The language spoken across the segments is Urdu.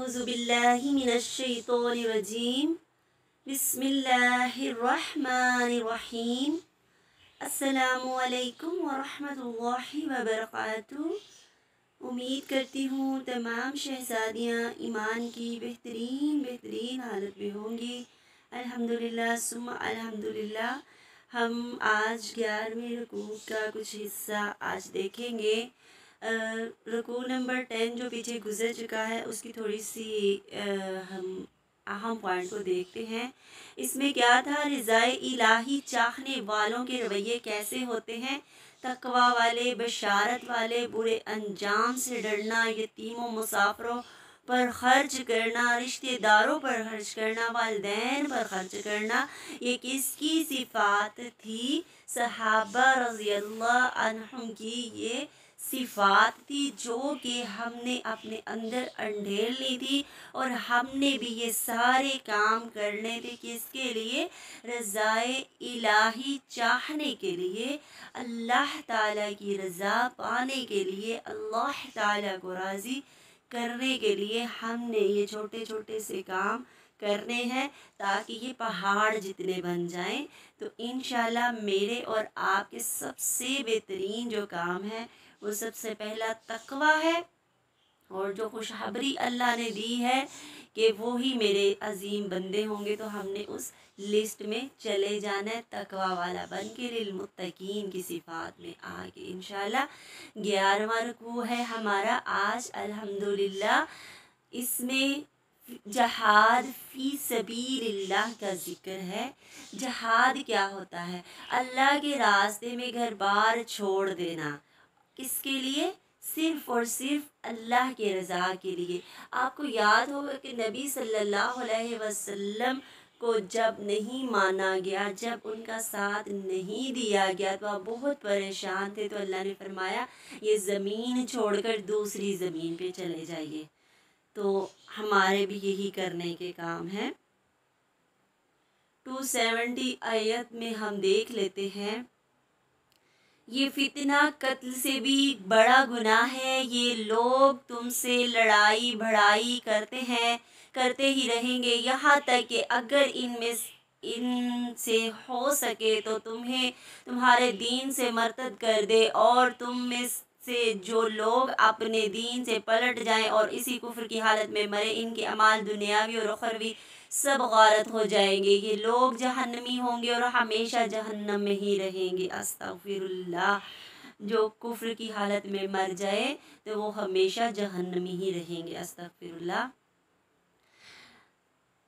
أعوذ بالله من الشيطان الرجيم بسم الله الرحمن الرحیم السلام علیکم ورحمۃ اللہ وبرکاتہ۔ امید کرتی ہوں تمام شہزادیاں ایمان کی بہترین حالت میں ہوں گی۔ الحمدللہ ثم الحمدللہ۔ ہم آج 11ویں رکوع کا کچھ حصہ آج دیکھیں گے۔ رکوع نمبر 10 جو پیچھے گزر چکا ہے اس کی تھوڑی سی ہم اہم پوائنٹ کو دیکھتے ہیں۔ اس میں کیا تھا؟ رضائے الہی چاہنے والوں کے رویے کیسے ہوتے ہیں، تقوی والے، بشارت والے، برے انجام سے ڈرنا، یتیموں مسافروں پر خرچ کرنا، رشتہ داروں پر خرچ کرنا، والدین پر خرچ کرنا، یہ کس کی صفات تھی؟ صحابہ رضی اللہ عنہم کی یہ صفات تھی جو کہ ہم نے اپنے اندر انڈھیل لی تھی، اور ہم نے بھی یہ سارے کام کرنے تھے کس کے لیے؟ رضائے الہی چاہنے کے لیے، اللہ تعالیٰ کی رضا پانے کے لیے، اللہ تعالیٰ کو راضی کرنے کے لیے ہم نے یہ چھوٹے چھوٹے سے کام کرنے ہیں تاکہ یہ پہاڑ جتنے بن جائیں۔ تو انشاءاللہ میرے اور آپ کے سب سے بہترین جو کام ہے وہ سب سے پہلا تقوی ہے، اور جو خوشخبری اللہ نے دی ہے کہ وہی میرے عظیم بندے ہوں گے، تو ہم نے اس لسٹ میں چلے جانا ہے تقوی والا بن کے، للمتقین کی صفات میں آگے انشاءاللہ۔ 11واں رکوع ہے ہمارا آج الحمدللہ۔ اس میں جہاد فی سبیل اللہ کا ذکر ہے۔ جہاد کیا ہوتا ہے؟ اللہ کے راستے میں گھر بار چھوڑ دینا، کس کے لیے؟ صرف اور صرف اللہ کے رضا کے لیے۔ آپ کو یاد ہوگا کہ نبی صلی اللہ علیہ وسلم کو جب نہیں مانا گیا، جب ان کا ساتھ نہیں دیا گیا تو آپ بہت پریشان تھے، تو اللہ نے فرمایا یہ زمین چھوڑ کر دوسری زمین پہ چلے جائیے۔ تو ہمارے بھی یہی کرنے کے کام ہیں۔ 270 آیت میں ہم دیکھ لیتے ہیں، یہ فتنہ قتل سے بھی بڑا گناہ ہے، یہ لوگ تم سے لڑائی بھڑائی کرتے ہیں، کرتے ہی رہیں گے، یہاں تک کہ اگر ان سے ہو سکے تو تمہیں تمہارے دین سے مرتد کر دے، اور تم میں سے جو لوگ اپنے دین سے پلٹ جائیں اور اسی کفر کی حالت میں مرے، ان کے اعمال دنیاوی اور اخروی سب غارت ہو جائیں گے، یہ لوگ جہنمی ہوں گے اور ہمیشہ جہنم میں ہی رہیں گے۔ استغفر اللہ۔ جو کفر کی حالت میں مر جائے تو وہ ہمیشہ جہنمی ہی رہیں گے۔ استغفر اللہ۔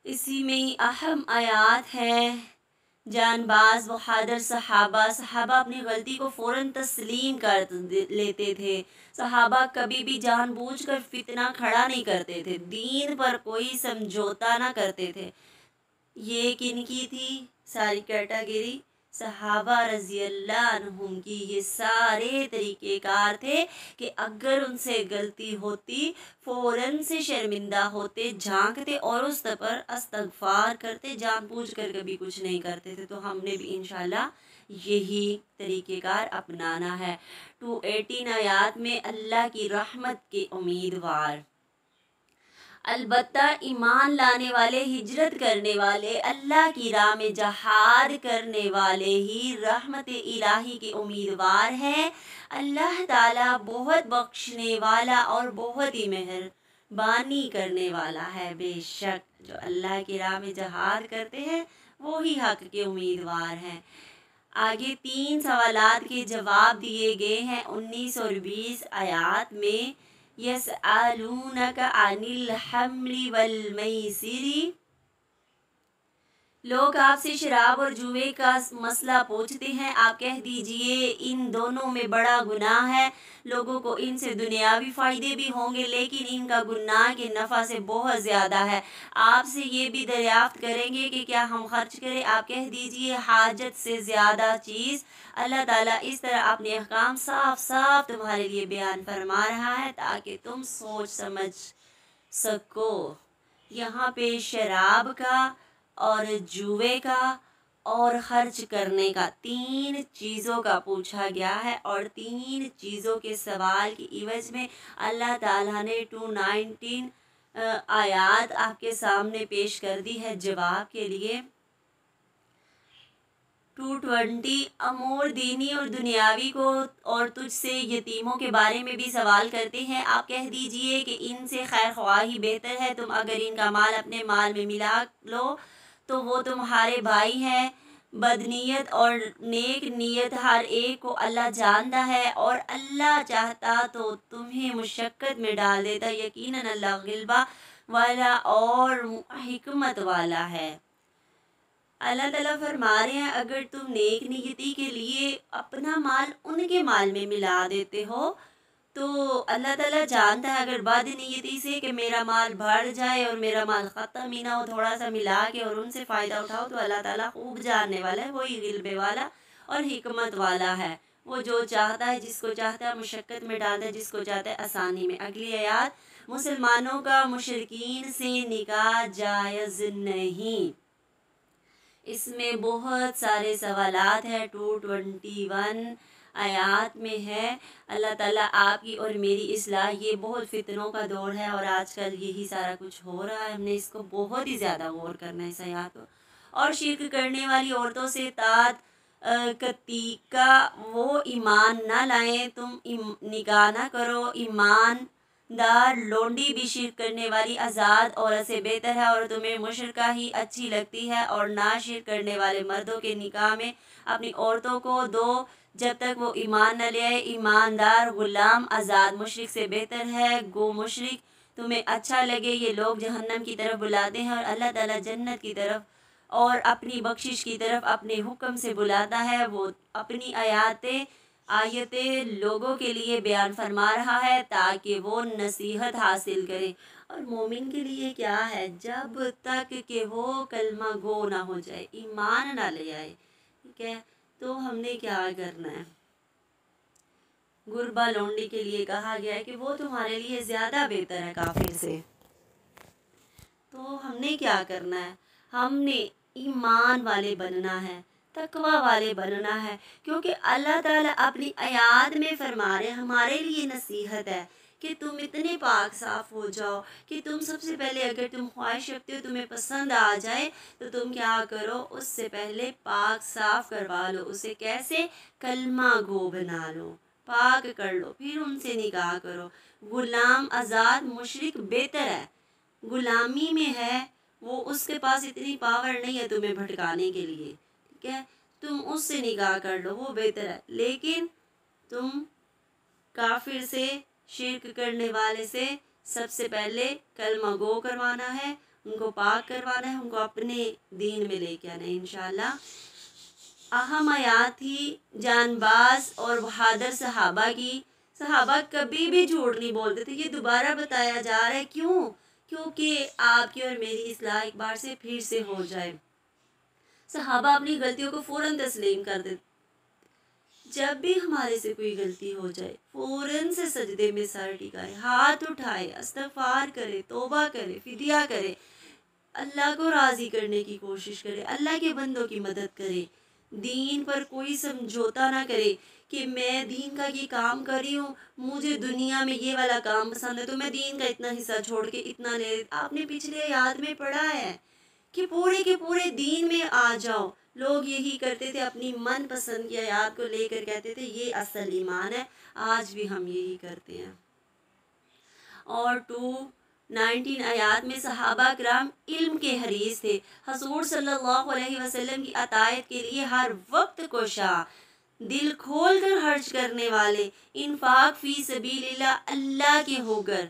اسی میں اہم آیات ہیں، جان باز بہادر صحابہ اپنی غلطی کو فوراً تسلیم کر لیتے تھے۔ صحابہ کبھی بھی جان بوجھ کر فتنہ کھڑا نہیں کرتے تھے، دین پر کوئی سمجھوتا نہ کرتے تھے۔ یہ کن کی تھی ساری کیٹیگری؟ صحابہ رضی اللہ عنہم کی۔ یہ سارے طریقہ کار تھے کہ اگر ان سے غلطی ہوتی فوراً سے شرمندہ ہوتے، جھانکتے اور اس پر استغفار کرتے، جان بوجھ کر کبھی کچھ نہیں کرتے تھے۔ تو ہم نے بھی انشاءاللہ یہی طریقہ کار اپنانا ہے۔ 218 آیات میں اللہ کی رحمت کے امیدوار، البتہ ایمان لانے والے، ہجرت کرنے والے، اللہ کی راہ میں جہاد کرنے والے ہی رحمت الہی کے امیدوار ہیں۔ اللہ تعالیٰ بہت بخشنے والا اور بہت ہی مہربانی کرنے والا ہے۔ بے شک جو اللہ کی راہ میں جہاد کرتے ہیں وہی حق کے امیدوار ہیں۔ آگے 3 سوالات کے جواب دیے گئے ہیں 19 اور 20 آیات میں۔ یسألونک عن الخمر والمیسر، لوگ آپ سے شراب اور جوئے کا مسئلہ پوچھتے ہیں، آپ کہہ دیجئے ان دونوں میں بڑا گناہ ہے، لوگوں کو ان سے دنیاوی فائدے بھی ہوں گے لیکن ان کا گناہ کے نفع سے بہت زیادہ ہے۔ آپ سے یہ بھی دریافت کریں گے کہ کیا ہم خرچ کریں، آپ کہہ دیجئے حاجت سے زیادہ چیز۔ اللہ تعالیٰ اس طرح اپنے احکام صاف صاف تمہارے لیے بیان فرما رہا ہے تاکہ تم سوچ سمجھ سکو۔ یہاں پہ شراب کا اور جوئے کا اور خرچ کرنے کا 3 چیزوں کا پوچھا گیا ہے، اور 3 چیزوں کے سوال کی عوض میں اللہ تعالیٰ نے 219 آیات آپ کے سامنے پیش کر دی ہے جواب کے لیے۔ 220 امور دینی اور دنیاوی کو اور تجھ سے یتیموں کے بارے میں بھی سوال کرتے ہیں، آپ کہہ دیجئے کہ ان سے خیر خواہی بہتر ہے، تم اگر ان کا مال اپنے مال میں ملا لو تو وہ تمہارے بھائی ہیں۔ بدنیت اور نیک نیت ہر ایک کو اللہ جانتا ہے، اور اللہ چاہتا تو تمہیں مشقت میں ڈال دیتا، یقیناً اللہ غلبہ والا اور حکمت والا ہے۔ اللہ تعالیٰ فرما رہے ہیں اگر تم نیک نیتی کے لیے اپنا مال ان کے مال میں ملا دیتے ہو تو اللہ تعالیٰ جانتا ہے، اگر بد نیتی سے کہ میرا مال بڑھ جائے اور میرا مال ختم ہی نہ ہو، تھوڑا سا ملا کے اور ان سے فائدہ اٹھاؤ، تو اللہ تعالیٰ خوب جاننے والا ہے، وہی غلبے والا اور حکمت والا ہے۔ وہ جو چاہتا ہے، جس کو چاہتا ہے مشقت میں ڈالتا ہے، جس کو چاہتا ہے آسانی میں۔ اگلی آیات، مسلمانوں کا مشرکین سے نکاح جائز نہیں۔ اس میں بہت سارے سوالات ہیں، 221 آیات میں ہے۔ اللہ تعالیٰ آپ کی اور میری اصلاح، یہ بہت فتنوں کا دور ہے اور آج کل یہی سارا کچھ ہو رہا ہے، ہم نے اس کو بہت ہی زیادہ غور کرنا ہے اس آیات کو۔ اور شرک کرنے والی عورتوں سے کتیکا وہ ایمان نہ لائیں، تم نکاح نہ کرو، ایمان دار لونڈی بھی شرک کرنے والی آزاد عورت سے بہتر ہے، اور تمہیں مشرکہ ہی اچھی لگتی ہے، اور نہ شرک کرنے والے مردوں کے نکاح میں اپنی عورتوں کو دو جب تک وہ ایمان نہ لے آئے۔ ایماندار غلام آزاد مشرک سے بہتر ہے، گو مشرک تمہیں اچھا لگے۔ یہ لوگ جہنم کی طرف بلاتے ہیں اور اللہ تعالیٰ جنت کی طرف اور اپنی بخشش کی طرف اپنے حکم سے بلاتا ہے۔ وہ اپنی آیتیں لوگوں کے لیے بیان فرما رہا ہے تاکہ وہ نصیحت حاصل کرے۔ اور مومن کے لیے کیا ہے، جب تک کہ وہ کلمہ گو نہ ہو جائے، ایمان نہ لے آئے، ٹھیک ہے، تو ہم نے کیا کرنا ہے؟ غربا لونڈی کے لیے کہا گیا ہے کہ وہ تمہارے لیے زیادہ بہتر ہے کافر سے۔ تو ہم نے کیا کرنا ہے؟ ہم نے ایمان والے بننا ہے، تقوی والے بننا ہے، کیونکہ اللہ تعالیٰ اپنی آیات میں فرما رہے ہمارے لیے نصیحت ہے کہ تم اتنے پاک صاف ہو جاؤ کہ تم سب سے پہلے اگر تم خواہش رکھتے ہو، تمہیں پسند آ جائے تو تم کیا کرو، اس سے پہلے پاک صاف کروا لو، اسے کیسے؟ کلمہ گو بنا لو، پاک کر لو، پھر ان سے نکاح کرو۔ غلام آزاد مشرک بہتر ہے، غلامی میں ہے وہ، اس کے پاس اتنی پاور نہیں ہے تمہیں بھٹکانے کے لیے، ٹھیک ہے، تم اس سے نکاح کر لو، وہ بہتر ہے۔ لیکن تم کافر سے، شرک کرنے والے سے سب سے پہلے کلمہ گو کروانا ہے، ان کو پاک کروانا ہے، ان کو اپنے دین میں لے کے آنا ہے انشاءاللہ۔ اہم آیات تھی جان باز اور بہادر صحابہ کی۔ صحابہ کبھی بھی جھوٹ نہیں بولتے تھے، یہ دوبارہ بتایا جا رہا ہے، کیوں؟ کیونکہ آپ کی اور میری اصلاح ایک بار سے پھر سے ہو جائے۔ صحابہ اپنی غلطیوں کو فوراً تسلیم کر دیتے، جب بھی ہمارے سے کوئی غلطی ہو جائے فوراً سے سجدے میں سر ٹکائے، ہاتھ اٹھائے، استغفار کرے، توبہ کرے، فدیہ کرے، اللہ کو راضی کرنے کی کوشش کرے، اللہ کے بندوں کی مدد کرے، دین پر کوئی سمجھوتا نہ کرے کہ میں دین کا یہ کام کر رہی ہوں، مجھے دنیا میں یہ والا کام پسند ہے تو میں دین کا اتنا حصہ چھوڑ کے اتنا لے۔ آپ نے پچھلے آیات میں پڑھا ہے کہ پورے کے پورے دین میں آ جاؤ۔ لوگ یہی کرتے تھے، اپنی من پسند کی آیات کو لے کر کہتے تھے یہ اصل ایمان ہے، آج بھی ہم یہی کرتے ہیں۔ اور 219 آیات میں صحابہ کرام علم کے حریص تھے، حضور صلی اللہ علیہ وسلم کی اطاعت کے لیے ہر وقت کوشاں، دل کھول کر خرچ کرنے والے، انفاق فی سبیل اللہ کے ہو کر۔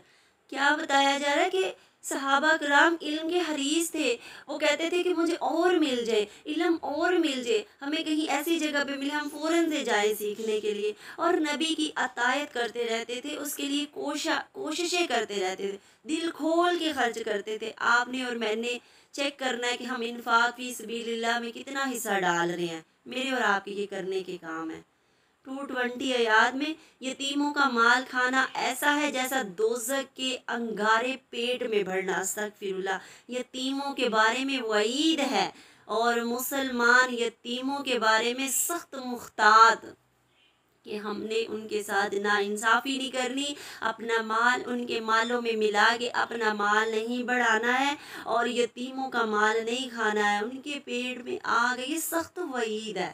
کیا بتایا جا رہا ہے کہ صحابہ کرام علم کے حریص تھے، وہ کہتے تھے کہ مجھے اور مل جائے علم، اور مل جائے، ہمیں کہیں ایسی جگہ پہ ملے ہم فوراً سے جائیں سیکھنے کے لیے، اور نبی کی اطاعت کرتے رہتے تھے، اس کے لیے کوششیں کرتے رہتے تھے، دل کھول کے خرچ کرتے تھے۔ آپ نے اور میں نے چیک کرنا ہے کہ ہم انفاق فی سبیل اللہ میں کتنا حصہ ڈال رہے ہیں، میرے اور آپ کے یہ کرنے کے کام ہے۔ 220 آیات میں یتیموں کا مال کھانا ایسا ہے جیسا دوزخ کے انگارے پیٹ میں بھرنا، استغفر اللہ۔ یتیموں کے بارے میں وعید ہے اور مسلمان یتیموں کے بارے میں سخت محتاط۔ کہ ہم نے ان کے ساتھ ناانصافی نہیں کرنی، اپنا مال ان کے مالوں میں ملا کے اپنا مال نہیں بڑھانا ہے، اور یتیموں کا مال نہیں کھانا ہے، ان کے پیٹ میں آگ ہے۔ یہ سخت وعید ہے،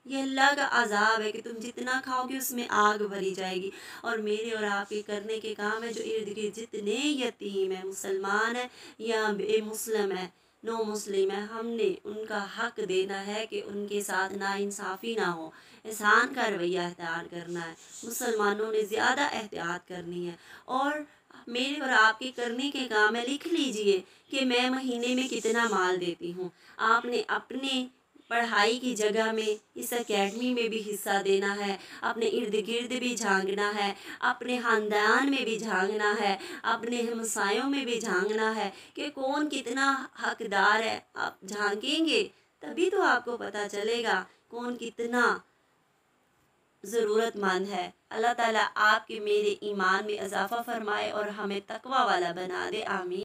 یہ اللہ کا عذاب ہے کہ تم جتنا کھاؤ گے اس میں آگ بھری جائے گی۔ اور میرے اور آپ کے کرنے کے کام ہے جو ارد گرد جتنے یتیم ہیں، مسلمان ہیں یا بے مسلم ہیں، نو مسلم ہے، ہم نے ان کا حق دینا ہے کہ ان کے ساتھ ناانصافی نہ ہو، احسان کا رویہ اختیار کرنا ہے، مسلمانوں نے زیادہ احتیاط کرنی ہے۔ اور میرے اور آپ کے کرنے کے کام ہے، لکھ لیجئے کہ میں مہینے میں کتنا مال دیتی ہوں۔ آپ نے اپنے پڑھائی کی جگہ میں اس اکیڈمی میں بھی حصہ دینا ہے، اپنے ارد گرد بھی جھانکنا ہے، اپنے خاندان میں بھی جھانکنا ہے، اپنے ہمسایوں میں بھی جھانکنا ہے کہ کون کتنا حقدار ہے۔ آپ جھانکیں گے تبھی تو آپ کو پتہ چلے گا کون کتنا ضرورت مند ہے۔ اللہ تعالیٰ آپ کے میرے ایمان میں اضافہ فرمائے اور ہمیں تقوی والا بنا دے، آمین۔